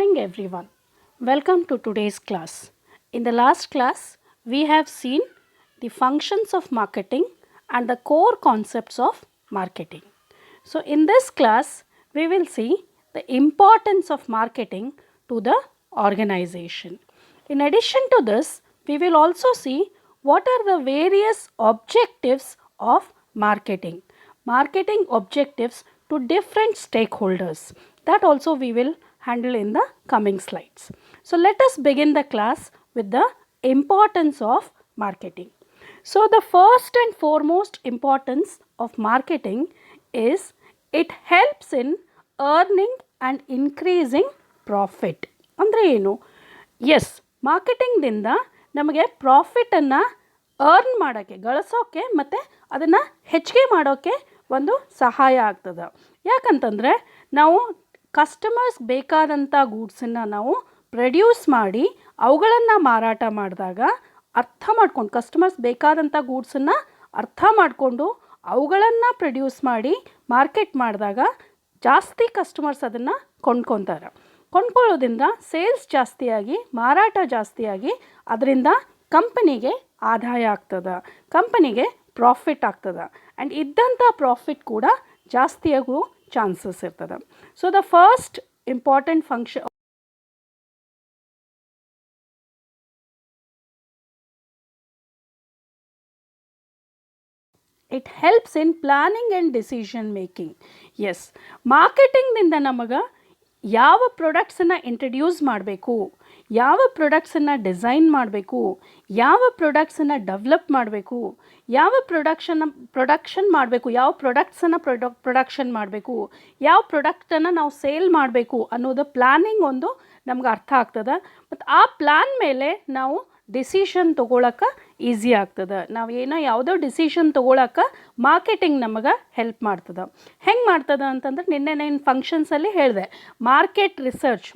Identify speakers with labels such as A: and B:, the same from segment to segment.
A: morning everyone. Welcome to today's class. In the last class, we have seen the functions of marketing and the core concepts of marketing. So in this class, we will see the importance of marketing to the organization. In addition to this, we will also see what are the various objectives of marketing objectives to different stakeholders. That also we will handle in the coming slides. So let us begin the class with the importance of marketing. So the first and foremost importance of marketing is it helps in earning and increasing profit. ಅಂದರೆ ಏನು? S, ಮಾರ್ಕೆಟಿಂಗ್ದಿಂದ ನಮಗೆ ಪ್ರಾಫಿಟನ್ನು earn ಮಾಡೋಕ್ಕೆ, ಗಳಿಸೋಕ್ಕೆ ಮತ್ತು ಅದನ್ನು ಹೆಚ್ಚಿಗೆ ಮಾಡೋಕ್ಕೆ ಒಂದು ಸಹಾಯ ಆಗ್ತದೆ. ಯಾಕಂತಂದರೆ ನಾವು ಕಸ್ಟಮರ್ಸ್ ಬೇಕಾದಂಥ ಗೂಡ್ಸನ್ನು ನಾವು ಪ್ರೊಡ್ಯೂಸ್ ಮಾಡಿ ಅವುಗಳನ್ನು ಮಾರಾಟ ಮಾಡಿದಾಗ ಕಸ್ಟಮರ್ಸ್ ಬೇಕಾದಂಥ ಗೂಡ್ಸನ್ನು ಅರ್ಥ ಮಾಡಿಕೊಂಡು ಅವುಗಳನ್ನು ಪ್ರೊಡ್ಯೂಸ್ ಮಾಡಿ ಮಾರ್ಕೆಟ್ ಮಾಡಿದಾಗ ಜಾಸ್ತಿ ಕಸ್ಟಮರ್ಸ್ ಅದನ್ನು ಕೊಂಡ್ಕೊಳ್ಳೋದ್ರಿಂದ ಸೇಲ್ಸ್ ಜಾಸ್ತಿಯಾಗಿ, ಮಾರಾಟ ಜಾಸ್ತಿಯಾಗಿ ಅದರಿಂದ ಕಂಪನಿಗೆ ಆದಾಯ ಆಗ್ತದೆ, ಕಂಪನಿಗೆ ಪ್ರಾಫಿಟ್ ಆಗ್ತದೆ. ಆ್ಯಂಡ್ ಇದ್ದಂಥ ಪ್ರಾಫಿಟ್ ಕೂಡ ಜಾಸ್ತಿಯಾಗೂ ಚಾನ್ಸಸ್ ಇರ್ತದೆ. So the first important function it helps in planning and decision making. Yes, ಮಾರ್ಕೆಟಿಂಗ್ನಿಂದ ನಮಗೆ ಯಾವ ಪ್ರಾಡಕ್ಟ್ಸನ್ನು ಇಂಟ್ರಡ್ಯೂಸ್ ಮಾಡಬೇಕು, ಯಾವ ಪ್ರಾಡಕ್ಟ್ಸನ್ನು ಡಿಸೈನ್ ಮಾಡಬೇಕು, ಯಾವ ಪ್ರಾಡಕ್ಟ್ಸನ್ನು ಡೆವಲಪ್ ಮಾಡಬೇಕು, ಯಾವ ಪ್ರೊಡಕ್ಷನ್ ಮಾಡಬೇಕು, ಯಾವ ಪ್ರಾಡಕ್ಟ್ಸನ್ನು ಪ್ರೊಡಕ್ಷನ್ ಮಾಡಬೇಕು, ಯಾವ ಪ್ರಾಡಕ್ಟನ್ನು ನಾವು ಸೇಲ್ ಮಾಡಬೇಕು ಅನ್ನೋದು ಪ್ಲ್ಯಾನಿಂಗ್ ಒಂದು ನಮ್ಗೆ ಅರ್ಥ ಆಗ್ತದೆ. ಮತ್ತು ಆ ಪ್ಲ್ಯಾನ್ ಮೇಲೆ ನಾವು ಡಿಸಿಷನ್ ತೊಗೊಳಕ್ಕೆ ಈಸಿ ಆಗ್ತದೆ. ನಾವು ಯಾವುದೋ ಡಿಸಿಷನ್ ತೊಗೊಳಕ್ಕೆ ಮಾರ್ಕೆಟಿಂಗ್ ನಮಗೆ ಹೆಲ್ಪ್ ಮಾಡ್ತದೆ. ಹೆಂಗೆ ಮಾಡ್ತದೆ ಅಂತಂದ್ರೆ ನಿನ್ನೆ ಫಂಕ್ಷನ್ಸಲ್ಲಿ ಹೇಳಿದೆ, ಮಾರ್ಕೆಟ್ ರಿಸರ್ಚ್,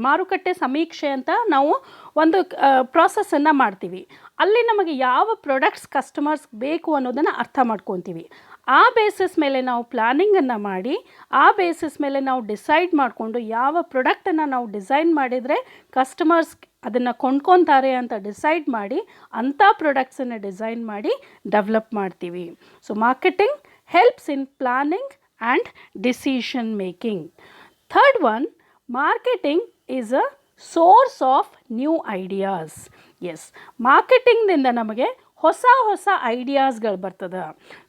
A: ಮಾರುಕಟ್ಟೆ ಸಮೀಕ್ಷೆ ಅಂತ ನಾವು ಒಂದು ಪ್ರಾಸೆಸನ್ನು ಮಾಡ್ತೀವಿ. ಅಲ್ಲಿ ನಮಗೆ ಯಾವ ಪ್ರಾಡಕ್ಟ್ಸ್ ಕಸ್ಟಮರ್ಸ್ ಬೇಕು ಅನ್ನೋದನ್ನು ಅರ್ಥ ಮಾಡ್ಕೊತೀವಿ. ಆ ಬೇಸಿಸ್ ಮೇಲೆ ನಾವು ಪ್ಲ್ಯಾನಿಂಗನ್ನು ಮಾಡಿ, ಆ ಬೇಸಿಸ್ ಮೇಲೆ ನಾವು ಡಿಸೈಡ್ ಮಾಡಿಕೊಂಡು ಯಾವ ಪ್ರಾಡಕ್ಟನ್ನು ನಾವು ಡಿಸೈನ್ ಮಾಡಿದರೆ ಕಸ್ಟಮರ್ಸ್ ಅದನ್ನು ಕೊಂಡ್ಕೊತಾರೆ ಅಂತ ಡಿಸೈಡ್ ಮಾಡಿ ಅಂಥ ಪ್ರಾಡಕ್ಟ್ಸನ್ನು ಡಿಸೈನ್ ಮಾಡಿ ಡೆವಲಪ್ ಮಾಡ್ತೀವಿ. So marketing helps in planning and decision making. Third one, marketing is a source of new ideas. Yes, ಮಾರ್ಕೆಟಿಂಗ್ನಿಂದ ನಮಗೆ ಹೊಸ ಐಡಿಯಾಸ್ಗಳು ಬರ್ತದೆ.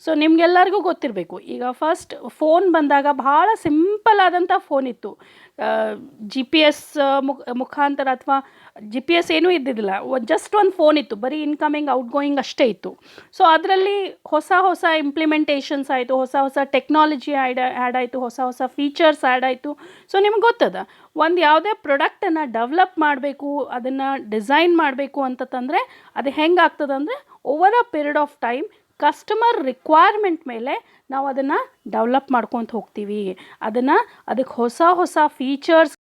A: ಸೊ ನಿಮಗೆಲ್ಲರಿಗೂ ಗೊತ್ತಿರಬೇಕು, ಈಗ ಫಸ್ಟ್ ಫೋನ್ ಬಂದಾಗ ಭಾಳ ಸಿಂಪಲ್ ಆದಂಥ ಫೋನ್ ಇತ್ತು. GPS ಮುಖಾಂತರ ಅಥವಾ GPS ಏನೂ ಇದ್ದಿದ್ದಿಲ್ಲ, ಜಸ್ಟ್ ಒಂದು ಫೋನ್ ಇತ್ತು, ಬರೀ ಇನ್ಕಮಿಂಗ್ ಔಟ್ಗೋಯಿಂಗ್ ಅಷ್ಟೇ ಇತ್ತು. ಸೊ ಅದರಲ್ಲಿ ಹೊಸ ಇಂಪ್ಲಿಮೆಂಟೇಷನ್ಸ್ ಆಯಿತು, ಹೊಸ ಟೆಕ್ನಾಲಜಿ ಆ್ಯಡ್ ಆಯಿತು, ಹೊಸ ಫೀಚರ್ಸ್ ಆ್ಯಡ್ ಆಯಿತು. ಸೊ ನಿಮ್ಗೆ ಗೊತ್ತದ, ಒಂದು ಯಾವುದೇ ಪ್ರಾಡಕ್ಟನ್ನು ಡೆವಲಪ್ ಮಾಡಬೇಕು, ಅದನ್ನು ಡಿಸೈನ್ ಮಾಡಬೇಕು ಅಂತಂದರೆ ಅದು ಹೆಂಗೆ ಆಗ್ತದೆ ಅಂದರೆ over a period of time customer requirement ಮೇಲೆ ನಾವು ಅದನ್ನು ಡೆವಲಪ್ ಮಾಡ್ಕೊತ ಹೋಗ್ತೀವಿ. ಅದಕ್ಕೆ ಹೊಸ ಫೀಚರ್ಸ್,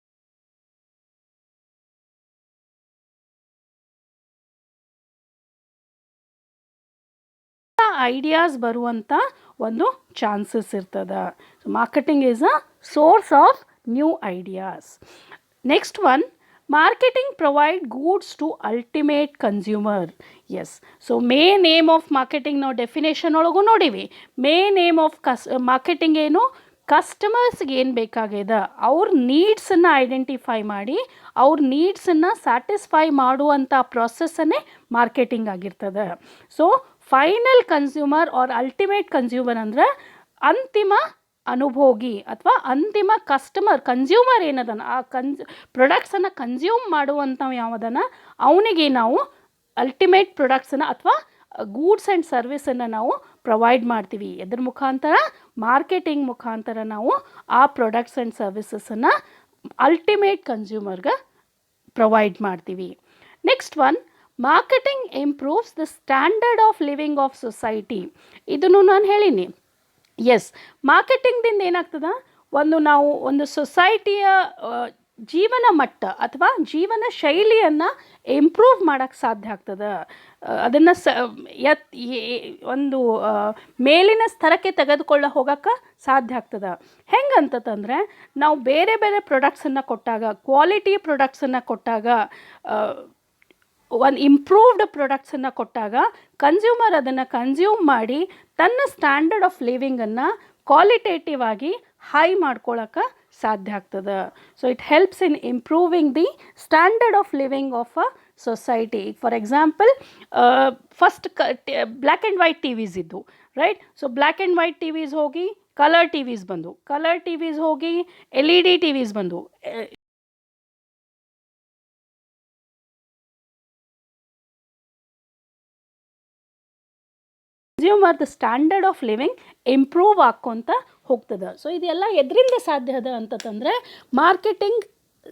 A: ಐಡಿಯಾಸ್ ಬರುವಂಥ ಒಂದು ಚಾನ್ಸಸ್ ಇರ್ತದೆ. So marketing is a source of new ideas. Next one, marketing provide goods to ultimate consumer. Yes, so main aim of marketing ನಾವು ಡೆಫಿನೇಷನ್ ಒಳಗೂ ನೋಡೀವಿ. ಮೇನ್ ಏಮ್ ಆಫ್ ಮಾರ್ಕೆಟಿಂಗ್ ಏನು? ಕಸ್ಟಮರ್ಸ್ಗೆ ಏನು ಬೇಕಾಗಿದೆ ಅವ್ರ ನೀಡ್ಸನ್ನು ಐಡೆಂಟಿಫೈ ಮಾಡಿ ಅವ್ರ ನೀಡ್ಸನ್ನು ಸ್ಯಾಟಿಸ್ಫೈ ಮಾಡುವಂಥ ಪ್ರಾಸೆಸ್ಸನ್ನೇ ಮಾರ್ಕೆಟಿಂಗ್ ಆಗಿರ್ತದೆ. So final consumer or ultimate consumer ಅಂದರೆ ಅಂತಿಮ ಅನುಭೋಗಿ ಅಥವಾ ಅಂತಿಮ ಕನ್ಸ್ಯೂಮರ್ ಏನದನ ಆ ಪ್ರಾಡಕ್ಟ್ಸನ್ನು ಕನ್ಸ್ಯೂಮ್ ಮಾಡುವಂಥ ಯಾವುದನ್ನು ಅವನಿಗೆ ನಾವು ಅಲ್ಟಿಮೇಟ್ ಪ್ರಾಡಕ್ಟ್ಸನ್ನು ಅಥವಾ ಗೂಡ್ಸ್ ಆ್ಯಂಡ್ ಸರ್ವಿಸನ್ನು ನಾವು ಪ್ರೊವೈಡ್ ಮಾಡ್ತೀವಿ. ಎದ್ರ ಮುಖಾಂತರ? ಮಾರ್ಕೆಟಿಂಗ್ ಮುಖಾಂತರ ನಾವು ಆ ಪ್ರಾಡಕ್ಟ್ಸ್ ಆ್ಯಂಡ್ ಸರ್ವಿಸಸನ್ನು ಅಲ್ಟಿಮೇಟ್ ಕನ್ಸ್ಯೂಮರ್ಗೆ ಪ್ರೊವೈಡ್ ಮಾಡ್ತೀವಿ. Next one, marketing improves the standard of living of society. ಇದನ್ನು ನಾನು ಹೇಳೀನಿ. ಎಸ್, ಮಾರ್ಕೆಟಿಂಗ್ದಿಂದ ಏನಾಗ್ತದೆ, ನಾವು ಒಂದು ಸೊಸೈಟಿಯ ಜೀವನ ಮಟ್ಟ ಅಥವಾ ಜೀವನ ಶೈಲಿಯನ್ನು ಇಂಪ್ರೂವ್ ಮಾಡೋಕ್ಕೆ ಸಾಧ್ಯ ಆಗ್ತದೆ. ಅದನ್ನು ಒಂದು ಮೇಲಿನ ಸ್ತರಕ್ಕೆ ತೆಗೆದುಕೊಳ್ಳ ಹೋಗೋಕ್ಕೆ ಸಾಧ್ಯ ಆಗ್ತದೆ. ಹೆಂಗಂತಂದರೆ ನಾವು ಬೇರೆ ಬೇರೆ ಪ್ರಾಡಕ್ಟ್ಸನ್ನು ಕೊಟ್ಟಾಗ, ಕ್ವಾಲಿಟಿ ಪ್ರಾಡಕ್ಟ್ಸನ್ನು ಕೊಟ್ಟಾಗ, ಒಂದು ಇಂಪ್ರೂವ್ಡ್ ಪ್ರಾಡಕ್ಟ್ಸನ್ನು ಕೊಟ್ಟಾಗ ಕನ್ಸ್ಯೂಮರ್ ಅದನ್ನು ಕನ್ಸ್ಯೂಮ್ ಮಾಡಿ ತನ್ನ ಸ್ಟ್ಯಾಂಡರ್ಡ್ ಆಫ್ ಲಿವಿಂಗನ್ನು ಕ್ವಾಲಿಟೇಟಿವ್ ಆಗಿ ಹೈ ಮಾಡ್ಕೊಳ್ಳೋಕೆ ಸಾಧ್ಯ ಆಗ್ತದೆ. So it helps in improving the standard of living of a society. For example, first black and white TVs ಇದ್ದು, right? So black and white TVs ಹೋಗಿ colour T ವಿಸ್ ಬಂದು, colour T ವಿಸ್ ಹೋಗಿ LED T ವಿಸ್ ಬಂದು. ಕನ್ಸ್ಯೂಮರ್ದ standard of living improve ಆಕ್ಕೊಂತ ಹೋಗ್ತದೆ. So ಇದೆಲ್ಲ ಎದರಿಂದ ಸಾಧ್ಯ ಅದ ಅಂತಂದರೆ ಮಾರ್ಕೆಟಿಂಗ್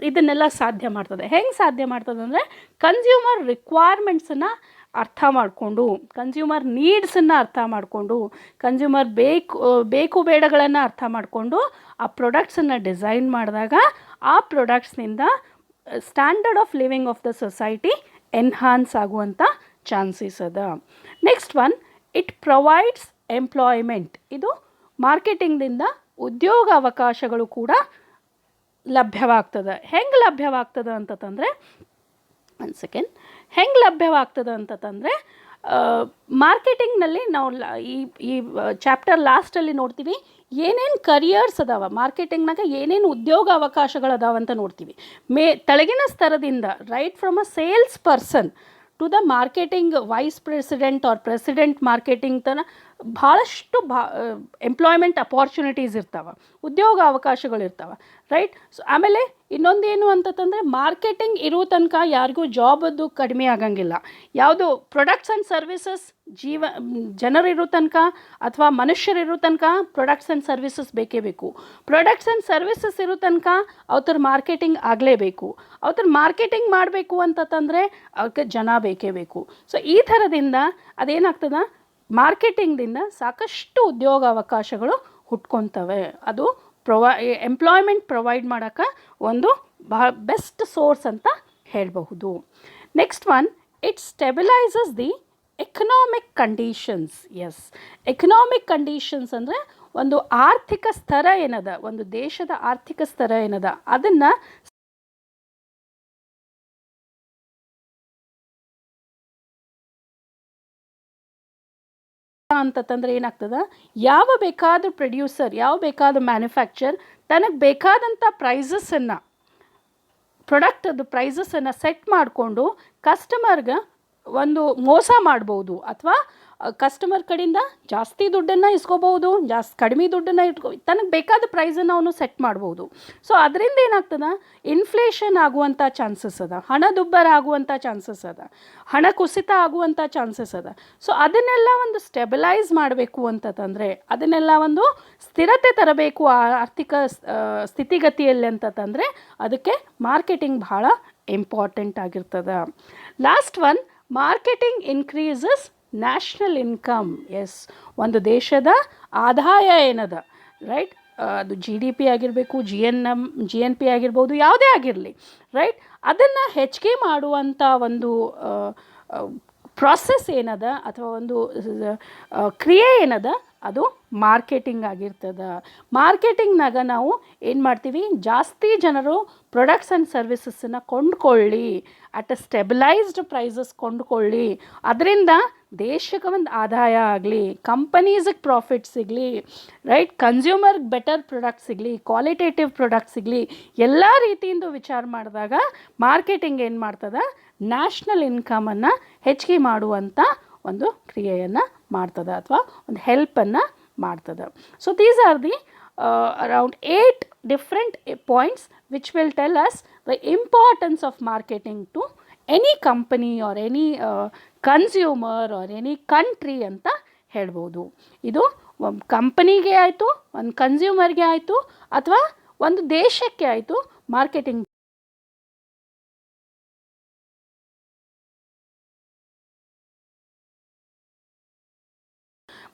A: ಇದನ್ನೆಲ್ಲ ಸಾಧ್ಯ ಮಾಡ್ತದೆ. ಹೆಂಗೆ ಸಾಧ್ಯ ಮಾಡ್ತದೆ ಅಂದರೆ ಕನ್ಸ್ಯೂಮರ್ ರಿಕ್ವೈರ್ಮೆಂಟ್ಸನ್ನು ಅರ್ಥ ಮಾಡಿಕೊಂಡು, ಕನ್ಸ್ಯೂಮರ್ ನೀಡ್ಸನ್ನು ಅರ್ಥ ಮಾಡಿಕೊಂಡು, ಕನ್ಸ್ಯೂಮರ್ ಬೇಕು ಬೇಡಗಳನ್ನು ಅರ್ಥ ಮಾಡಿಕೊಂಡು ಆ ಪ್ರಾಡಕ್ಟ್ಸನ್ನು ಡಿಸೈನ್ ಮಾಡಿದಾಗ ಆ ಪ್ರಾಡಕ್ಟ್ಸ್ನಿಂದ standard of living of the society enhance ಆಗುವಂಥ ಚಾನ್ಸಸ್ ಅದ. Next one, it provides employment. ಇದು ಮಾರ್ಕೆಟಿಂಗ್ದಿಂದ ಉದ್ಯೋಗ ಅವಕಾಶಗಳು ಕೂಡ ಲಭ್ಯವಾಗ್ತದೆ. ಹೆಂಗೆ ಲಭ್ಯವಾಗ್ತದೆ ಅಂತಂದರೆ, ಒಂದು ಸೆಕೆಂಡ್, ಹೆಂಗೆ ಲಭ್ಯವಾಗ್ತದೆ ಅಂತಂದರೆ ಮಾರ್ಕೆಟಿಂಗ್ನಲ್ಲಿ ನಾವು ಈ ಚಾಪ್ಟರ್ ಲಾಸ್ಟಲ್ಲಿ ನೋಡ್ತೀವಿ ಏನೇನು ಕರಿಯರ್ಸ್ ಅದಾವ, ಮಾರ್ಕೆಟಿಂಗ್ನಾಗ ಏನೇನು ಉದ್ಯೋಗ ಅವಕಾಶಗಳದಾವ ಅಂತ ನೋಡ್ತೀವಿ. ತೆಳಗಿನ ಸ್ತರದಿಂದ, right from a sales person to the marketing vice president or president marketing ತನ ಭಾಳಷ್ಟು ಎಂಪ್ಲಾಯ್ಮೆಂಟ್ ಅಪಾರ್ಚುನಿಟೀಸ್ ಇರ್ತಾವೆ, ಉದ್ಯೋಗ ಅವಕಾಶಗಳಿರ್ತಾವೆ, ರೈಟ್? ಸೊ ಆಮೇಲೆ ಇನ್ನೊಂದೇನು ಅಂತಂದರೆ ಮಾರ್ಕೆಟಿಂಗ್ ಇರೋ ತನಕ ಯಾರಿಗೂ ಜಾಬದ್ದು ಕಡಿಮೆ ಆಗಂಗಿಲ್ಲ. ಯಾವುದು ಪ್ರೊಡಕ್ಟ್ಸ್ ಆ್ಯಂಡ್ ಸರ್ವಿಸಸ್ ಜನರಿರೋ ತನಕ ಅಥವಾ ಮನುಷ್ಯರಿರೋ ತನಕ ಪ್ರೊಡಕ್ಟ್ಸ್ ಆ್ಯಂಡ್ ಸರ್ವಿಸಸ್ ಬೇಕೇ ಬೇಕು. ಪ್ರೊಡಕ್ಟ್ಸ್ ಆ್ಯಂಡ್ ಸರ್ವಿಸಸ್ ಇರೋ ತನಕ ಅವ್ರ ಮಾರ್ಕೆಟಿಂಗ್ ಆಗಲೇಬೇಕು. ಅವ್ರ ಮಾರ್ಕೆಟಿಂಗ್ ಮಾಡಬೇಕು ಅಂತಂದರೆ ಅವಕ್ಕೆ ಜನ ಬೇಕೇ ಬೇಕು. ಸೊ ಈ ಥರದಿಂದ ಅದೇನಾಗ್ತದೆ, ಮಾರ್ಕೆಟಿಂಗ್ದಿಂದ ಸಾಕಷ್ಟು ಉದ್ಯೋಗ ಅವಕಾಶಗಳು ಹುಟ್ಕೊತವೆ. ಅದು ಎಂಪ್ಲಾಯ್ಮೆಂಟ್ ಪ್ರೊವೈಡ್ ಮಾಡೋಕ್ಕೆ ಒಂದು ಬೆಸ್ಟ್ ಸೋರ್ಸ್ ಅಂತ ಹೇಳಬಹುದು. Next one, it stabilises the economic conditions. Yes, economic conditions ಅಂದರೆ ಒಂದು ಆರ್ಥಿಕ ಸ್ತರ ಏನದ, ಒಂದು ದೇಶದ ಆರ್ಥಿಕ ಸ್ತರ ಏನದ ಅದನ್ನು ಅಂತಂದರೆ ಏನಾಗ್ತದೆ, ಯಾವ ಬೇಕಾದ ಪ್ರೊಡ್ಯೂಸರ್, ಯಾವ ಬೇಕಾದ ಮ್ಯಾನುಫ್ಯಾಕ್ಚರ್ ತನಗೆ ಬೇಕಾದಂಥ ಪ್ರೈಸಸ್ಸನ್ನು, ಪ್ರಾಡಕ್ಟದು ಪ್ರೈಸಸ್ಸನ್ನು ಸೆಟ್ ಮಾಡಿಕೊಂಡು ಕಸ್ಟಮರ್ಗೆ ಒಂದು ಮೋಸ ಮಾಡ್ಬೋದು, ಅಥವಾ ಕಸ್ಟಮರ್ ಕಡೆಯಿಂದ ಜಾಸ್ತಿ ದುಡ್ಡನ್ನು ಇಸ್ಕೋಬೋದು, ಕಡಿಮೆ ದುಡ್ಡನ್ನು ತನಗೆ ಬೇಕಾದ ಪ್ರೈಸನ್ನು ಅವನು ಸೆಟ್ ಮಾಡ್ಬೋದು. ಸೊ ಅದರಿಂದ ಏನಾಗ್ತದೆ, ಇನ್ಫ್ಲೇಷನ್ ಆಗುವಂಥ ಚಾನ್ಸಸ್ ಅದ, ಹಣದುಬ್ಬರ ಆಗುವಂಥ ಚಾನ್ಸಸ್ ಅದ, ಹಣ ಕುಸಿತ ಆಗುವಂಥ ಚಾನ್ಸಸ್ ಅದ. ಸೊ ಅದನ್ನೆಲ್ಲ ಒಂದು ಸ್ಟೆಬಿಲೈಸ್ ಮಾಡಬೇಕು ಅಂತಂದರೆ, ಅದನ್ನೆಲ್ಲ ಒಂದು ಸ್ಥಿರತೆ ತರಬೇಕು ಆ ಆರ್ಥಿಕ ಸ್ಥಿತಿಗತಿಯಲ್ಲಿ ಅಂತಂದರೆ ಅದಕ್ಕೆ ಮಾರ್ಕೆಟಿಂಗ್ ಭಾಳ ಇಂಪಾರ್ಟೆಂಟ್ ಆಗಿರ್ತದೆ. Last one, marketing increases national income. Yes, ಒಂದು ದೇಶದ ಆದಾಯ ಏನದ, ರೈಟ್? ಅದು GDP ಆಗಿರಬೇಕು, GNP ಆಗಿರ್ಬೋದು, ಯಾವುದೇ ಆಗಿರಲಿ, ರೈಟ್? ಅದನ್ನು ಹೆಚ್ಚಿಗೆ ಮಾಡುವಂಥ ಒಂದು ಪ್ರಾಸೆಸ್ ಏನದ ಅಥವಾ ಒಂದು ಕ್ರಿಯೆ ಏನದ ಅದು ಮಾರ್ಕೆಟಿಂಗ್ ಆಗಿರ್ತದೆ. ಮಾರ್ಕೆಟಿಂಗ್ನಾಗ ನಾವು ಏನು ಮಾಡ್ತೀವಿ, ಜಾಸ್ತಿ ಜನರು ಪ್ರೊಡಕ್ಟ್ಸ್ ಆ್ಯಂಡ್ ಸರ್ವಿಸಸ್ಸನ್ನು ಕೊಂಡ್ಕೊಳ್ಳಿ, ಅಟ್ ಅ ಸ್ಟೆಬಿಲೈಸ್ಡ್ ಪ್ರೈಸಸ್ ಕೊಂಡ್ಕೊಳ್ಳಿ, ಅದರಿಂದ ದೇಶಕ್ಕೆ ಒಂದು ಆದಾಯ ಆಗಲಿ, ಕಂಪನೀಸಿಗೆ ಪ್ರಾಫಿಟ್ ಸಿಗಲಿ, ರೈಟ್? ಕನ್ಸ್ಯೂಮರ್ಗೆ ಬೆಟರ್ ಪ್ರಾಡಕ್ಟ್ ಸಿಗಲಿ, ಕ್ವಾಲಿಟೇಟಿವ್ ಪ್ರಾಡಕ್ಟ್ ಸಿಗಲಿ, ಎಲ್ಲ ರೀತಿಯಿಂದ ವಿಚಾರ ಮಾಡಿದಾಗ ಮಾರ್ಕೆಟಿಂಗ್ ಏನು ಮಾಡ್ತದೆ, ನ್ಯಾಷನಲ್ ಇನ್ಕಮನ್ನು ಹೆಚ್ಚಿಗೆ ಮಾಡುವಂಥ ಒಂದು ಕ್ರಿಯೆಯನ್ನು ಮಾಡ್ತದೆ ಅಥವಾ ಒಂದು ಹೆಲ್ಪನ್ನು ಮಾಡ್ತದೆ. So these R the around 8 different points which will tell us the importance of marketing to any company or any consumer or any country ಅಂತ ಹೇಳ್ಬೋದು. ಇದು ಒಂದು ಕಂಪನಿಗೆ ಆಯಿತು, ಒಂದು ಕನ್ಸ್ಯೂಮರ್ಗೆ ಆಯಿತು, ಅಥವಾ ಒಂದು ದೇಶಕ್ಕೆ ಆಯಿತು. ಮಾರ್ಕೆಟಿಂಗ್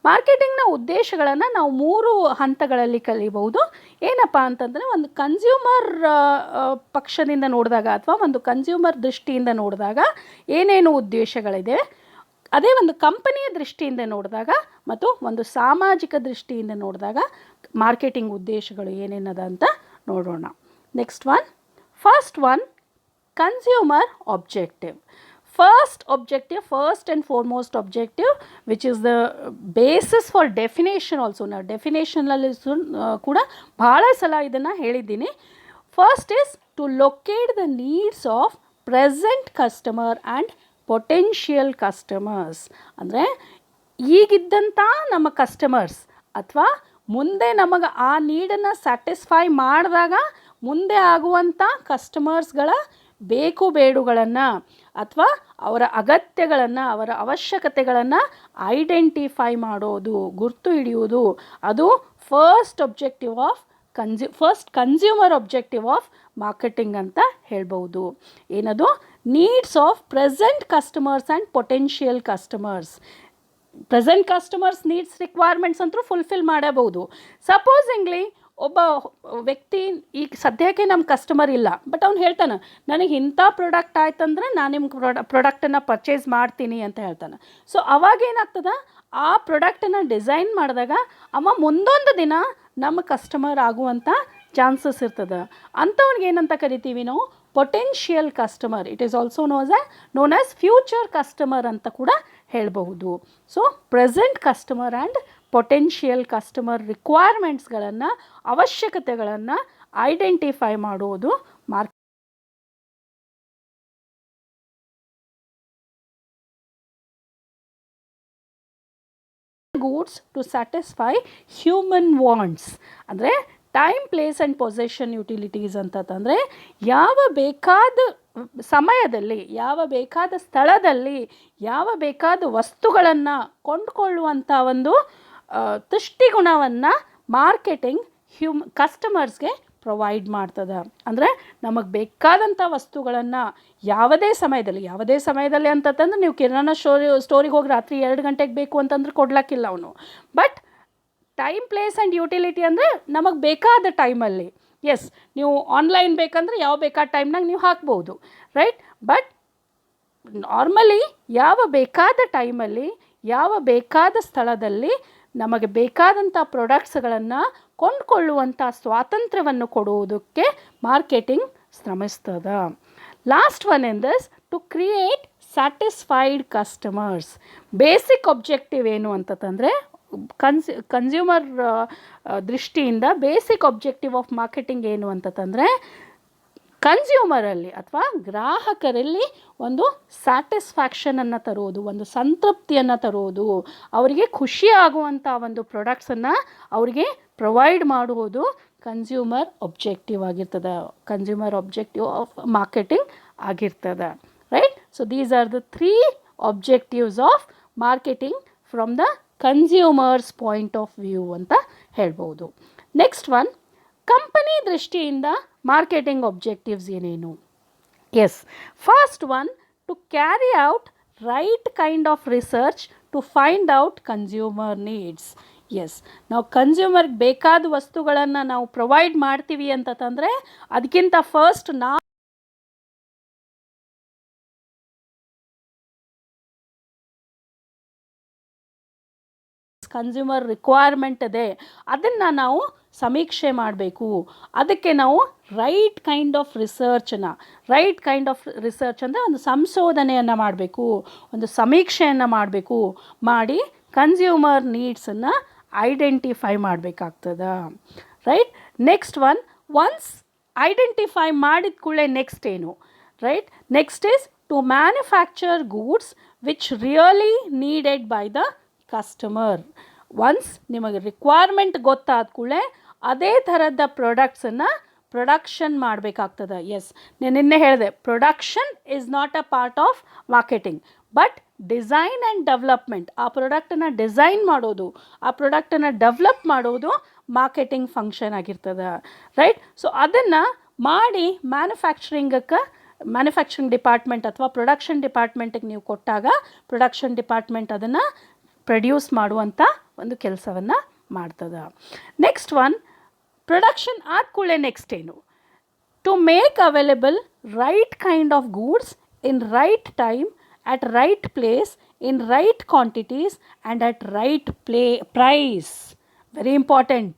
A: ಮಾರ್ಕೆಟಿಂಗ್ನ ಉದ್ದೇಶಗಳನ್ನು ನಾವು 3 ಹಂತಗಳಲ್ಲಿ ಕಲಿಬಹುದು. ಏನಪ್ಪ ಅಂತಂದರೆ, ಒಂದು ಕನ್ಸ್ಯೂಮರ್ ಪಕ್ಷದಿಂದ ನೋಡಿದಾಗ ಅಥವಾ ಒಂದು ಕನ್ಸ್ಯೂಮರ್ ದೃಷ್ಟಿಯಿಂದ ನೋಡಿದಾಗ ಏನೇನು ಉದ್ದೇಶಗಳಿದೆ, ಅದೇ ಒಂದು ಕಂಪನಿಯ ದೃಷ್ಟಿಯಿಂದ ನೋಡಿದಾಗ ಮತ್ತು ಒಂದು ಸಾಮಾಜಿಕ ದೃಷ್ಟಿಯಿಂದ ನೋಡಿದಾಗ ಮಾರ್ಕೆಟಿಂಗ್ ಉದ್ದೇಶಗಳು ಏನೇನದ ಅಂತ ನೋಡೋಣ. Next one, first one, consumer objective. First and foremost objective, which is the basis for definition also. ನಾವು ಡೆಫಿನೇಷನಲ್ಲಿ ಕೂಡ ಭಾಳ ಸಲ ಇದನ್ನು ಹೇಳಿದ್ದೀನಿ. First is to locate the needs of present customer and potential customers. ಅಂದರೆ ಈಗಿದ್ದಂಥ ನಮ್ಮ ಕಸ್ಟಮರ್ಸ್ ಅಥವಾ ಮುಂದೆ ನಮಗೆ ಆ ನೀಡನ್ನು ಸ್ಯಾಟಿಸ್ಫೈ ಮಾಡಿದಾಗ ಮುಂದೆ ಆಗುವಂಥ ಕಸ್ಟಮರ್ಸ್ಗಳ ಬೇಕು ಬೇಡುಗಳನ್ನು ಅಥವಾ ಅವರ ಅಗತ್ಯಗಳನ್ನು, ಅವರ ಅವಶ್ಯಕತೆಗಳನ್ನು ಐಡೆಂಟಿಫೈ ಮಾಡೋದು, ಗುರ್ತು ಹಿಡಿಯುವುದು, ಅದು first consumer objective of marketing ಅಂತ ಹೇಳ್ಬೋದು. ಏನದು? Needs of present customers and potential customers. Present customers needs requirements ಅಂತೂ ಫುಲ್ಫಿಲ್ ಮಾಡಬಹುದು. ಸಪೋಸಿಂಗ್ಲಿ ಒಬ್ಬ ವ್ಯಕ್ತಿ ಈಗ ಸದ್ಯಕ್ಕೆ ನಮ್ಮ ಕಸ್ಟಮರ್ ಇಲ್ಲ, ಬಟ್ ಅವ್ನು ಹೇಳ್ತಾನೆ ನನಗೆ ಇಂಥ ಪ್ರಾಡಕ್ಟ್ ಆಯ್ತಂದ್ರೆ ನಾನು ನಿಮ್ಮ ಪ್ರಾಡಕ್ಟನ್ನು ಪರ್ಚೇಸ್ ಮಾಡ್ತೀನಿ ಅಂತ ಹೇಳ್ತಾನೆ. ಸೊ ಅವಾಗೇನಾಗ್ತದೆ, ಆ ಪ್ರಾಡಕ್ಟನ್ನು ಡಿಸೈನ್ ಮಾಡಿದಾಗ ಅವ ಮುಂದೊಂದು ದಿನ ನಮ್ಮ ಕಸ್ಟಮರ್ ಆಗುವಂಥ ಚಾನ್ಸಸ್ ಇರ್ತದೆ. ಅಂಥವ್ನಿಗೆ ಏನಂತ ಕರಿತೀವಿ ನಾವು? Potential customer. It is also known as future customer ಅಂತ ಕೂಡ ಹೇಳಬಹುದು. So present customer and potential customer ರಿಕ್ವೈರ್ಮೆಂಟ್ಸ್ಗಳನ್ನು, ಅವಶ್ಯಕತೆಗಳನ್ನು ಐಡೆಂಟಿಫೈ ಮಾಡುವುದು goods to satisfy human wants. ಅಂದರೆ time, place and possession utilities ಅಂತಂದರೆ ಯಾವ ಬೇಕಾದ ಸಮಯದಲ್ಲಿ, ಯಾವ ಬೇಕಾದ ಸ್ಥಳದಲ್ಲಿ, ಯಾವ ಬೇಕಾದ ವಸ್ತುಗಳನ್ನು ಕೊಂಡುಕೊಳ್ಳುವಂಥ ಒಂದು ದೃಷ್ಟಿಗುಣವನ್ನು ಮಾರ್ಕೆಟಿಂಗ್ ಕಸ್ಟಮರ್ಸ್ಗೆ ಪ್ರೊವೈಡ್ ಮಾಡ್ತದೆ. ಅಂದರೆ ನಮಗೆ ಬೇಕಾದಂಥ ವಸ್ತುಗಳನ್ನು ಯಾವುದೇ ಸಮಯದಲ್ಲಿ ಅಂತಂದ್ರೆ ನೀವು ಕಿರಾಣ ಸ್ಟೋರಿಗೆ ಹೋಗಿ ರಾತ್ರಿ 2 ಗಂಟೆಗೆ ಬೇಕು ಅಂತಂದ್ರೆ ಕೊಡ್ಲಿಕ್ಕಿಲ್ಲ ಅವನು. But time, place and utility ಅಂದರೆ ನಮಗೆ ಬೇಕಾದ ಟೈಮಲ್ಲಿ, ಎಸ್, ನೀವು ಆನ್ಲೈನ್ ಬೇಕಂದ್ರೆ ಯಾವ ಬೇಕಾದ ಟೈಮ್ನಾಗ ನೀವು ಹಾಕ್ಬೋದು, ರೈಟ್? ಬಟ್ ನಾರ್ಮಲಿ ಯಾವ ಬೇಕಾದ ಟೈಮಲ್ಲಿ, ಯಾವ ಬೇಕಾದ ಸ್ಥಳದಲ್ಲಿ ನಮಗೆ ಬೇಕಾದಂಥ ಪ್ರಾಡಕ್ಟ್ಸ್ಗಳನ್ನು ಕೊಂಡುಕೊಳ್ಳುವಂಥ ಸ್ವಾತಂತ್ರ್ಯವನ್ನು ಕೊಡುವುದಕ್ಕೆ ಮಾರ್ಕೆಟಿಂಗ್ ಶ್ರಮಿಸ್ತದೆ. Last one in this, to create satisfied customers. Basic objective ಏನು ಅಂತಂದರೆ, ಕನ್ಸ್ಯೂಮರ್ ದೃಷ್ಟಿಯಿಂದ ಬೇಸಿಕ್ ಒಬ್ಜೆಕ್ಟಿವ್ ಆಫ್ ಮಾರ್ಕೆಟಿಂಗ್ ಏನು ಅಂತಂದರೆ, ಕನ್ಸ್ಯೂಮರಲ್ಲಿ ಅಥವಾ ಗ್ರಾಹಕರಲ್ಲಿ ಒಂದು ಸ್ಯಾಟಿಸ್ಫ್ಯಾಕ್ಷನನ್ನು ತರುವುದು, ಒಂದು ಸಂತೃಪ್ತಿಯನ್ನು ತರುವುದು, ಅವರಿಗೆ ಖುಷಿಯಾಗುವಂಥ ಒಂದು ಪ್ರಾಡಕ್ಟ್ಸನ್ನು ಅವರಿಗೆ ಪ್ರೊವೈಡ್ ಮಾಡುವುದು ಕನ್ಸ್ಯೂಮರ್ ಒಬ್ಜೆಕ್ಟಿವ್ ಆಗಿರ್ತದೆ, ಕನ್ಸ್ಯೂಮರ್ ಒಬ್ಜೆಕ್ಟಿವ್ ಆಫ್ ಮಾರ್ಕೆಟಿಂಗ್ ಆಗಿರ್ತದೆ, right? So these are the 3 objectives of marketing from the consumers point of view ಅಂತ ಹೇಳ್ಬೋದು. ನೆಕ್ಸ್ಟ್ ಒನ್, ಕಂಪನಿ ದೃಷ್ಟಿಯಿಂದ ಮಾರ್ಕೆಟಿಂಗ್ ಒಬ್ಜೆಕ್ಟಿವ್ಸ್ ಏನೇನು? Yes, first one, to carry out right kind of research to find out consumer needs. Yes, ನಾವು ಕನ್ಸ್ಯೂಮರ್ಗೆ ಬೇಕಾದ ವಸ್ತುಗಳನ್ನು ನಾವು provide ಮಾಡ್ತೀವಿ ಅಂತಂದರೆ ಅದಕ್ಕಿಂತ ಫಸ್ಟ್ ಕನ್ಸ್ಯೂಮರ್ ರಿಕ್ವೈರ್ಮೆಂಟ್ ಇದೆ, ಅದನ್ನು ನಾವು ಸಮೀಕ್ಷೆ ಮಾಡಬೇಕು. ಅದಕ್ಕೆ ನಾವು ರೈಟ್ ಕೈಂಡ್ ಆಫ್ ರಿಸರ್ಚ್ ಅಂದರೆ ಒಂದು ಸಂಶೋಧನೆಯನ್ನು ಮಾಡಬೇಕು, ಒಂದು ಸಮೀಕ್ಷೆಯನ್ನು ಮಾಡಬೇಕು, ಮಾಡಿ ಕನ್ಸ್ಯೂಮರ್ ನೀಡ್ಸನ್ನು ಐಡೆಂಟಿಫೈ ಮಾಡಬೇಕಾಗ್ತದೆ, ರೈಟ್? ನೆಕ್ಸ್ಟ್ ಒನ್ಸ್ ಐಡೆಂಟಿಫೈ ಮಾಡಿದ ಕೂಡಲೇ ನೆಕ್ಸ್ಟ್ ಏನು, right? Next is to manufacture goods which really needed by the customer. Once ನಿಮಗೆ ರಿಕ್ವೈರ್ಮೆಂಟ್ ಗೊತ್ತಾದ ಕೂಡಲೇ ಅದೇ ಥರದ ಪ್ರಾಡಕ್ಟ್ಸನ್ನು ಪ್ರೊಡಕ್ಷನ್ ಮಾಡಬೇಕಾಗ್ತದೆ. ಎಸ್, ನಿನ್ನೆ ಹೇಳಿದೆ, production is not a part of marketing, but design and development, ಆ ಪ್ರಾಡಕ್ಟನ್ನು ಡಿಸೈನ್ ಮಾಡೋದು, ಆ ಪ್ರಾಡಕ್ಟನ್ನು ಡೆವಲಪ್ ಮಾಡೋದು ಮಾರ್ಕೆಟಿಂಗ್ ಫಂಕ್ಷನ್ ಆಗಿರ್ತದೆ, ರೈಟ್? ಸೊ ಅದನ್ನು ಮಾಡಿ ಮ್ಯಾನುಫ್ಯಾಕ್ಚರಿಂಗ್ ಡಿಪಾರ್ಟ್ಮೆಂಟ್ ಅಥವಾ ಪ್ರೊಡಕ್ಷನ್ ಡಿಪಾರ್ಟ್ಮೆಂಟಿಗೆ ನೀವು ಕೊಟ್ಟಾಗ ಪ್ರೊಡಕ್ಷನ್ ಡಿಪಾರ್ಟ್ಮೆಂಟ್ ಅದನ್ನು ಪ್ರೊಡ್ಯೂಸ್ ಮಾಡುವಂಥ ಒಂದು ಕೆಲಸವನ್ನು ಮಾಡ್ತದೆ. ನೆಕ್ಸ್ಟ್ ಒನ್, ಪ್ರೊಡಕ್ಷನ್ ಆದ ಕೂಡಲೇ ನೆಕ್ಸ್ಟ್ ಏನು, to make available right kind of goods in right time at right place in right quantities and at right price. Very important.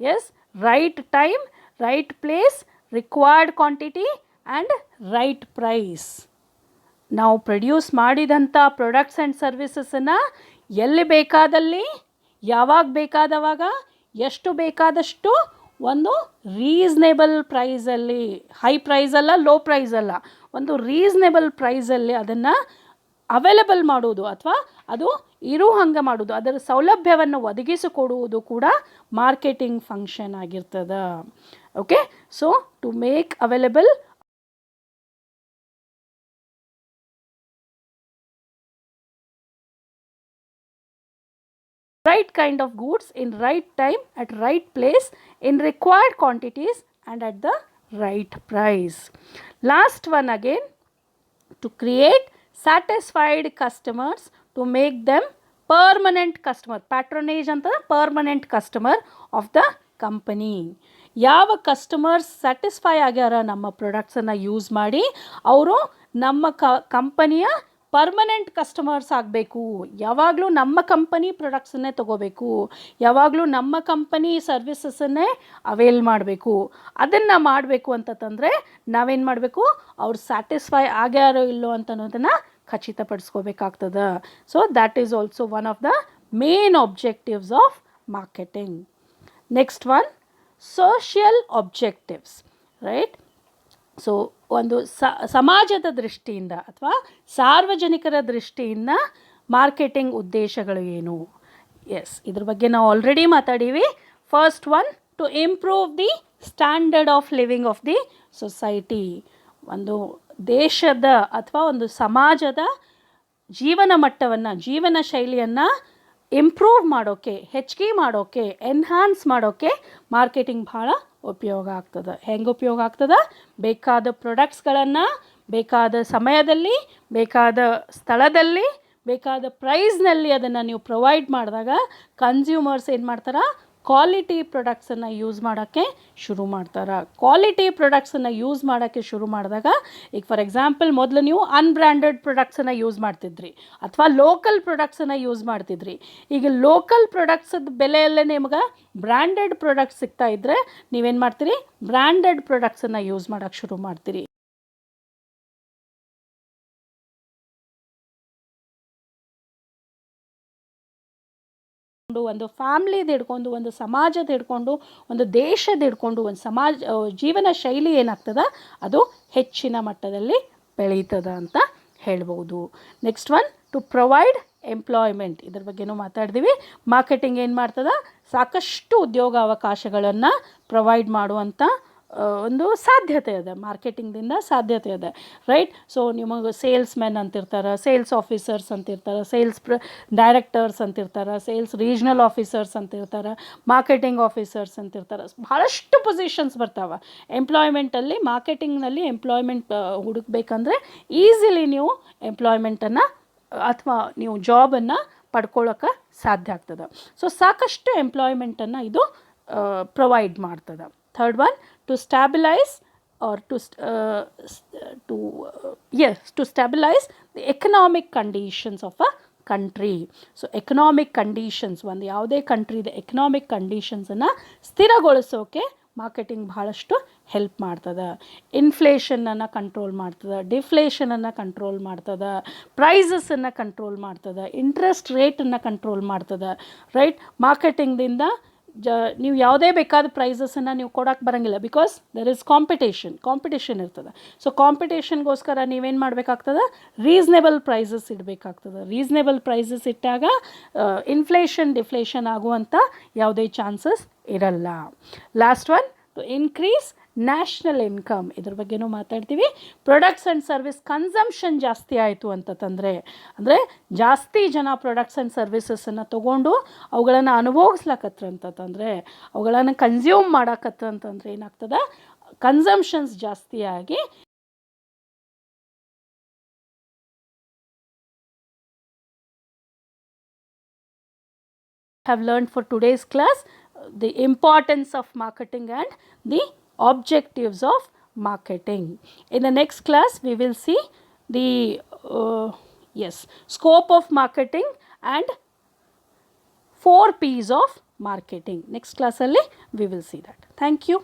A: Yes, right time, right place, required quantity and right price. ನಾವು produce ಮಾಡಿದಂಥ products and ಸರ್ವಿಸಸನ್ನು ಎಲ್ಲಿ ಬೇಕಾದಲ್ಲಿ, ಯಾವಾಗ ಬೇಕಾದವಾಗ, ಎಷ್ಟು ಬೇಕಾದಷ್ಟು ಒಂದು reasonable ಪ್ರೈಸಲ್ಲಿ, high ಪ್ರೈಸಲ್ಲ, low ಪ್ರೈಸಲ್ಲ, ಒಂದು ರೀಸ್ನೇಬಲ್ ಪ್ರೈಸಲ್ಲಿ ಅದನ್ನು ಅವೈಲೇಬಲ್ ಮಾಡುವುದು ಅಥವಾ ಅದು ಇರೋ ಹಂಗೆ ಮಾಡೋದು, ಅದರ ಸೌಲಭ್ಯವನ್ನು ಒದಗಿಸಿಕೊಡುವುದು ಕೂಡ ಮಾರ್ಕೆಟಿಂಗ್ ಫಂಕ್ಷನ್ ಆಗಿರ್ತದೆ. Okay, so to make available right kind of goods in right time at right place in required quantities and at the right price. Last one again, to create satisfied customers, to make them permanent customer, patronage ಅಂತ permanent customer of the company. ಯಾವ customers satisfy ಆಗ್ಯಾರ ನಮ್ಮ ಪ್ರಾಡಕ್ಟ್ಸನ್ನು use ಮಾಡಿ, ಅವರು ನಮ್ಮ ಕಂಪನಿಯ permanent customers ಆಗಬೇಕು. ಯಾವಾಗಲೂ ನಮ್ಮ ಕಂಪನಿ ಪ್ರಾಡಕ್ಟ್ಸನ್ನೇ ತೊಗೋಬೇಕು, ಯಾವಾಗಲೂ ನಮ್ಮ ಕಂಪನಿ ಸರ್ವಿಸಸ್ಸನ್ನೇ ಅವೈಲ್ ಮಾಡಬೇಕು. ಅದನ್ನು ಮಾಡಬೇಕು ಅಂತಂದರೆ ನಾವೇನು ಮಾಡಬೇಕು, ಅವ್ರು ಸ್ಯಾಟಿಸ್ಫೈ ಆಗ್ಯಾರೋ ಇಲ್ಲೋ ಅಂತ ಅನ್ನೋದನ್ನು ಖಚಿತಪಡಿಸ್ಕೋಬೇಕಾಗ್ತದೆ. So that is also one of the main objectives of marketing. Next one, social objectives, right. So ಒಂದು ಸಮಾಜದ ದೃಷ್ಟಿಯಿಂದ ಅಥವಾ ಸಾರ್ವಜನಿಕರ ದೃಷ್ಟಿಯಿಂದ ಮಾರ್ಕೆಟಿಂಗ್ ಉದ್ದೇಶಗಳು ಏನು? ಎಸ್, ಇದ್ರ ಬಗ್ಗೆ ನಾವು ಆಲ್ರೆಡಿ ಮಾತಾಡೀವಿ. First one, to improve the standard of living of the society. ಒಂದು ದೇಶದ ಅಥವಾ ಒಂದು ಸಮಾಜದ ಜೀವನ ಮಟ್ಟವನ್ನು, ಜೀವನ ಶೈಲಿಯನ್ನು ಇಂಪ್ರೂವ್ ಮಾಡೋಕ್ಕೆ, ಹೆಚ್ಚಿಗೆ ಮಾಡೋಕ್ಕೆ, ಎನ್ಹಾನ್ಸ್ ಮಾಡೋಕ್ಕೆ ಮಾರ್ಕೆಟಿಂಗ್ ಭಾಳ ಉಪಯೋಗ ಆಗ್ತದೆ. ಹೆಂಗೆ ಉಪಯೋಗ ಆಗ್ತದೆ? ಬೇಕಾದ ಪ್ರಾಡಕ್ಟ್ಸ್ಗಳನ್ನು ಬೇಕಾದ ಸಮಯದಲ್ಲಿ, ಬೇಕಾದ ಸ್ಥಳದಲ್ಲಿ, ಬೇಕಾದ ಪ್ರೈಸ್ನಲ್ಲಿ ಅದನ್ನು ನೀವು ಪ್ರೊವೈಡ್ ಮಾಡಿದಾಗ ಕನ್ಸ್ಯೂಮರ್ಸ್ ಏನು ಮಾಡ್ತಾರೆ, ಕ್ವಾಲಿಟಿ ಪ್ರಾಡಕ್ಟ್ಸನ್ನು ಯೂಸ್ ಮಾಡೋಕ್ಕೆ ಶುರು ಮಾಡ್ತಾರೆ. ಕ್ವಾಲಿಟಿ ಪ್ರಾಡಕ್ಟ್ಸನ್ನು ಯೂಸ್ ಮಾಡೋಕ್ಕೆ ಶುರು ಮಾಡಿದಾಗ, ಈಗ ಫಾರ್ ಎಕ್ಸಾಂಪಲ್ ಮೊದಲು ನೀವು ಅನ್ಬ್ರ್ಯಾಂಡೆಡ್ ಪ್ರಾಡಕ್ಟ್ಸನ್ನು ಯೂಸ್ ಮಾಡ್ತಿದ್ರಿ ಅಥವಾ ಲೋಕಲ್ ಪ್ರಾಡಕ್ಟ್ಸನ್ನು ಯೂಸ್ ಮಾಡ್ತಿದ್ರಿ. ಈಗ ಲೋಕಲ್ ಪ್ರಾಡಕ್ಟ್ಸದ ಬೆಲೆಯಲ್ಲೇ ನಿಮ್ಗೆ ಬ್ರ್ಯಾಂಡೆಡ್ ಪ್ರಾಡಕ್ಟ್ಸ್ ಸಿಗ್ತಾ ಇದ್ದರೆ ನೀವೇನು ಮಾಡ್ತೀರಿ, ಬ್ರ್ಯಾಂಡೆಡ್ ಪ್ರಾಡಕ್ಟ್ಸನ್ನು ಯೂಸ್ ಮಾಡೋಕ್ಕೆ ಶುರು ಮಾಡ್ತೀರಿ. ಒಂದು ಫ್ಯಾಮ್ಲಿದು ಹಿಡ್ಕೊಂಡು, ಒಂದು ಸಮಾಜದ ಹಿಡ್ಕೊಂಡು, ಒಂದು ದೇಶದ ಹಿಡ್ಕೊಂಡು, ಒಂದು ಜೀವನ ಶೈಲಿ ಏನಾಗ್ತದೆ ಅದು ಹೆಚ್ಚಿನ ಮಟ್ಟದಲ್ಲಿ ಬೆಳೀತದ ಅಂತ ಹೇಳ್ಬೋದು. Next one, to provide employment. ಇದ್ರ ಬಗ್ಗೆನೂ ಮಾತಾಡ್ತೀವಿ. ಮಾರ್ಕೆಟಿಂಗ್ ಏನು ಮಾಡ್ತದೆ, ಸಾಕಷ್ಟು ಉದ್ಯೋಗ ಅವಕಾಶಗಳನ್ನು ಪ್ರೊವೈಡ್ ಮಾಡುವಂಥ ಒಂದು ಸಾಧ್ಯತೆ ಇದೆ, ಮಾರ್ಕೆಟಿಂಗ್ದಿಂದ ಸಾಧ್ಯತೆ ಇದೆ, ರೈಟ್. ಸೊ ನಿಮಗೆ ಸೇಲ್ಸ್ ಮೆನ್ ಅಂತಿರ್ತಾರೆ, ಸೇಲ್ಸ್ ಆಫೀಸರ್ಸ್ ಅಂತಿರ್ತಾರೆ, ಸೇಲ್ಸ್ ಡೈರೆಕ್ಟರ್ಸ್ ಅಂತಿರ್ತಾರೆ, ಸೇಲ್ಸ್ ರೀಜ್ನಲ್ ಆಫೀಸರ್ಸ್ ಅಂತಿರ್ತಾರೆ, ಮಾರ್ಕೆಟಿಂಗ್ ಆಫೀಸರ್ಸ್ ಅಂತಿರ್ತಾರೆ. ಭಾಳಷ್ಟು ಪೊಸಿಷನ್ಸ್ ಬರ್ತಾವೆ ಎಂಪ್ಲಾಯ್ಮೆಂಟಲ್ಲಿ. ಮಾರ್ಕೆಟಿಂಗ್ನಲ್ಲಿ ಎಂಪ್ಲಾಯ್ಮೆಂಟ್ ಹುಡುಕ್ಬೇಕಂದ್ರೆ ಈಸಿಲಿ ನೀವು ಎಂಪ್ಲಾಯ್ಮೆಂಟನ್ನು ಅಥವಾ ನೀವು ಜಾಬನ್ನು ಪಡ್ಕೊಳ್ಳೋಕೆ ಸಾಧ್ಯ ಆಗ್ತದೆ. ಸೊ ಸಾಕಷ್ಟು ಎಂಪ್ಲಾಯ್ಮೆಂಟನ್ನು ಇದು ಪ್ರೊವೈಡ್ ಮಾಡ್ತದೆ. Third one, to stabilize or to stabilize the economic conditions of a country. So economic conditions, ಒಂದು ಯಾವುದೇ ಕಂಟ್ರಿದ ಎಕನಾಮಿಕ್ ಕಂಡೀಷನ್ಸನ್ನು ಸ್ಥಿರಗೊಳಿಸೋಕೆ ಮಾರ್ಕೆಟಿಂಗ್ ಭಾಳಷ್ಟು ಹೆಲ್ಪ್ ಮಾಡ್ತದೆ. ಇನ್ಫ್ಲೇಷನನ್ನು ಕಂಟ್ರೋಲ್ ಮಾಡ್ತದೆ, ಡಿಫ್ಲೇಷನನ್ನು ಕಂಟ್ರೋಲ್ ಮಾಡ್ತದೆ, ಪ್ರೈಸಸನ್ನು ಕಂಟ್ರೋಲ್ ಮಾಡ್ತದೆ, ಇಂಟ್ರೆಸ್ಟ್ ರೇಟನ್ನು ಕಂಟ್ರೋಲ್ ಮಾಡ್ತದೆ, ರೈಟ್. ಮಾರ್ಕೆಟಿಂಗ್ದಿಂದ ನೀವು ಯಾವುದೇ ಬೇಕಾದ ಪ್ರೈಸಸನ್ನು ನೀವು ಕೊಡೋಕ್ಕೆ ಬರೋಂಗಿಲ್ಲ, ಬಿಕಾಸ್ ದೆರ್ ಇಸ್ ಕಾಂಪಿಟೇಷನ್ ಇರ್ತದೆ. ಸೊ ಕಾಂಪಿಟೇಷನ್ಗೋಸ್ಕರ ನೀವೇನು ಮಾಡಬೇಕಾಗ್ತದೆ, ರೀಸ್ನೇಬಲ್ ಪ್ರೈಸಸ್ ಇಡಬೇಕಾಗ್ತದೆ. ರೀಸ್ನೇಬಲ್ ಪ್ರೈಸಸ್ ಇಟ್ಟಾಗ ಇನ್ಫ್ಲೇಷನ್ ಡಿಫ್ಲೇಷನ್ ಆಗುವಂಥ ಯಾವುದೇ ಚಾನ್ಸಸ್ ಇರಲ್ಲ. Last one, to increase national income. ಇದ್ರ ಬಗ್ಗೆನೂ ಮಾತಾಡ್ತೀವಿ. ಪ್ರಾಡಕ್ಟ್ಸ್ ಆ್ಯಂಡ್ ಸರ್ವಿಸ್ ಕನ್ಸಂಪ್ಷನ್ ಜಾಸ್ತಿ ಆಯಿತು ಅಂತಂದರೆ, ಅಂದರೆ ಜಾಸ್ತಿ ಜನ ಪ್ರಾಡಕ್ಟ್ಸ್ ಆ್ಯಂಡ್ ಸರ್ವಿಸಸನ್ನು ತೊಗೊಂಡು ಅವುಗಳನ್ನು ಅನುಭವಿಸ್ಲಕತ್ತಂತಂದರೆ, ಅವುಗಳನ್ನು ಕನ್ಸ್ಯೂಮ್ ಮಾಡಕತ್ತಂತಂದರೆ ಏನಾಗ್ತದೆ, ಕನ್ಸಂಪ್ಷನ್ಸ್ ಜಾಸ್ತಿ ಆಗಿ have learned for today's class the importance of marketing and the objectives of marketing. In the next class we will see the scope of marketing and 4 P's of marketing. Next class alli we will see that. Thank you.